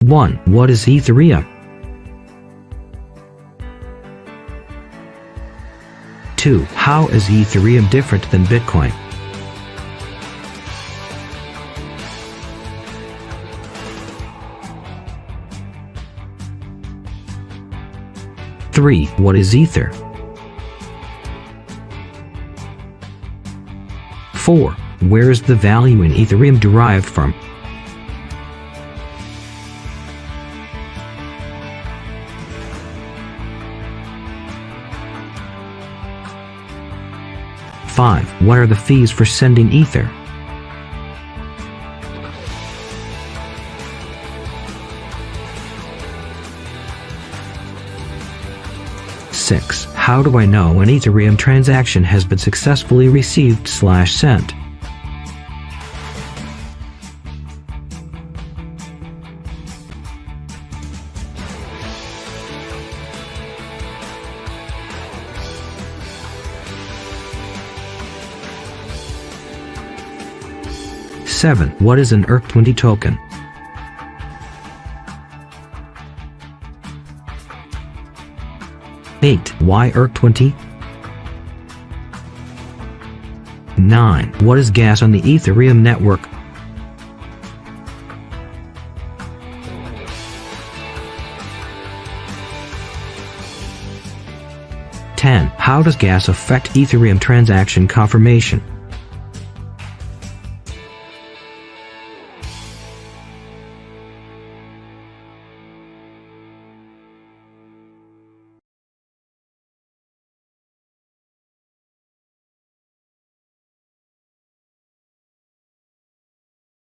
1. What is Ethereum? 2. How is Ethereum different than Bitcoin? 3. What is Ether? 4. Where is the value in Ethereum derived from? 5. What are the fees for sending Ether? 6. How do I know an Ethereum transaction has been successfully received/sent? 7. What is an ERC20 token? 8. Why ERC20? 9. What is gas on the Ethereum network? 10. How does gas affect Ethereum transaction confirmation?